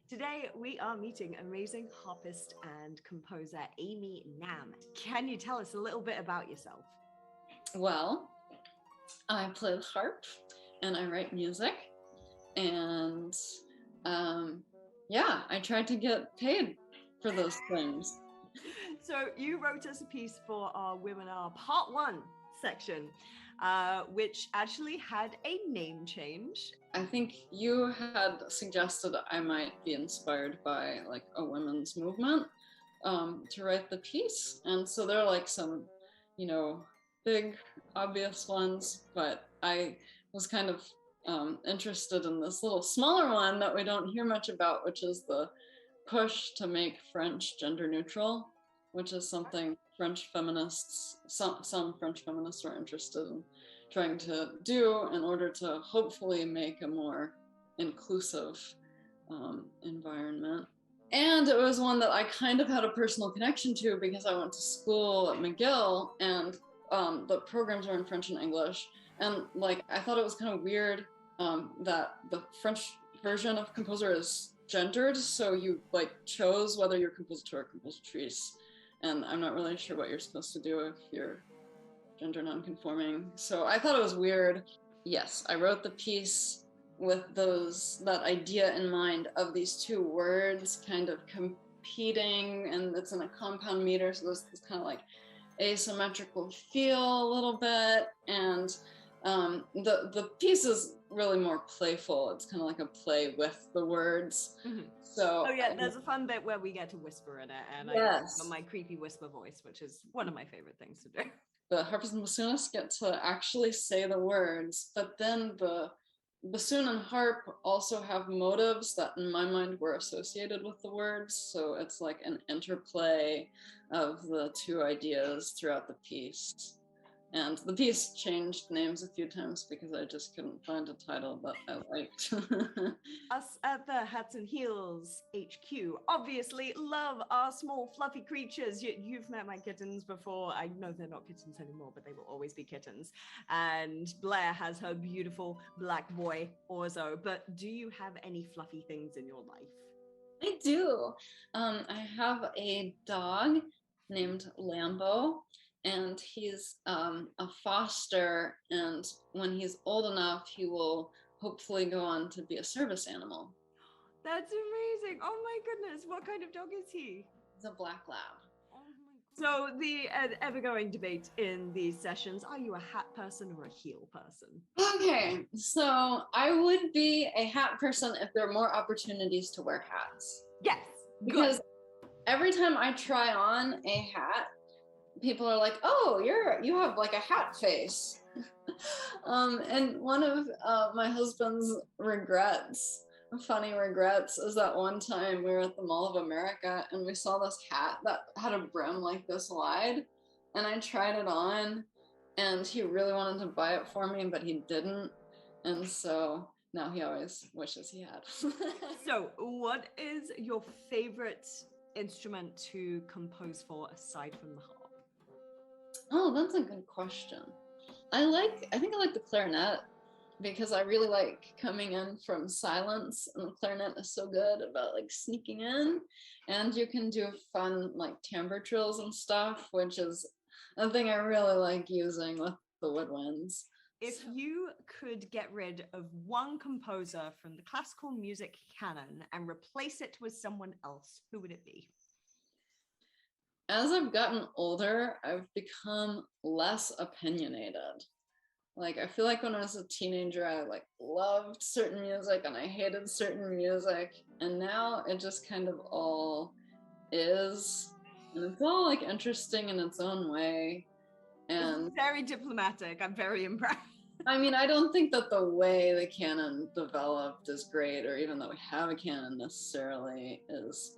Today, we are meeting amazing harpist and composer Amy Nam. Can you tell us a little bit about yourself? Well, I play the harp and I write music, and I try to get paid for those things. So you wrote us a piece for our Webinar Part 1 section, which actually had a name change. I think you had suggested I might be inspired by like a women's movement to write the piece. And so there are like some, big obvious ones, but I was kind of interested in this little smaller one that we don't hear much about, which is the push to make French gender neutral, which is something French feminists, some French feminists are interested in trying to do in order to hopefully make a more inclusive environment. And it was one that I kind of had a personal connection to because I went to school at McGill, and the programs are in French and English. And like, I thought it was kind of weird that the French version of composer is gendered. So you like chose whether you're compositeur or compositrice. And I'm not really sure what you're supposed to do if you're gender nonconforming. So I thought it was weird. Yes, I wrote the piece with that idea in mind of these two words kind of competing, and it's in a compound meter, so there's this kind of like asymmetrical feel a little bit. And the piece is really more playful. It's kind of like a play with the words. Mm-hmm. So there's a fun bit where we get to whisper in it, and yes. I got my creepy whisper voice, which is one of my favorite things to do. The harpist and bassoonist get to actually say the words, but then the bassoon and harp also have motives that in my mind were associated with the words. So it's like an interplay of the two ideas throughout the piece. And the piece changed names a few times because I just couldn't find a title that I liked. Us at the Hats and Heels HQ obviously love our small fluffy creatures. You've met my kittens before. I know they're not kittens anymore, but they will always be kittens. And Blair has her beautiful black boy Orzo. But do you have any fluffy things in your life? I do. I have a dog named Lambo. And he's a foster, and when he's old enough, he will hopefully go on to be a service animal. That's amazing. Oh my goodness. What kind of dog is he? He's a black lab. Oh my. So the ever-going debate in these sessions, are you a hat person or a heel person? Okay, so I would be a hat person if there are more opportunities to wear hats. Yes. Because every time I try on a hat, people are like, oh, you have like a hat face. And one of my husband's funny regrets, is that one time we were at the Mall of America and we saw this hat that had a brim like this wide, and I tried it on, and he really wanted to buy it for me, but he didn't. And so now he always wishes he had. So what is your favorite instrument to compose for aside from the harp? Oh, that's a good question. I think I like the clarinet because I really like coming in from silence, and the clarinet is so good about like sneaking in, and you can do fun like timbre trills and stuff, which is a thing I really like using with the woodwinds. If you could get rid of one composer from the classical music canon and replace it with someone else, who would it be? As I've gotten older, I've become less opinionated. Like, I feel like when I was a teenager, I like loved certain music and I hated certain music. And now it just kind of all is. And it's all like interesting in its own way. And very diplomatic. I'm very impressed. I mean, I don't think that the way the canon developed is great, or even that we have a canon necessarily is,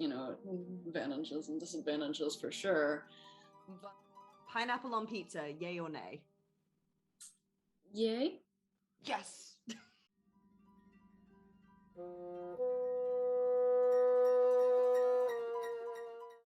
advantages and disadvantages for sure. But pineapple on pizza, yay or nay? Yay. Yes.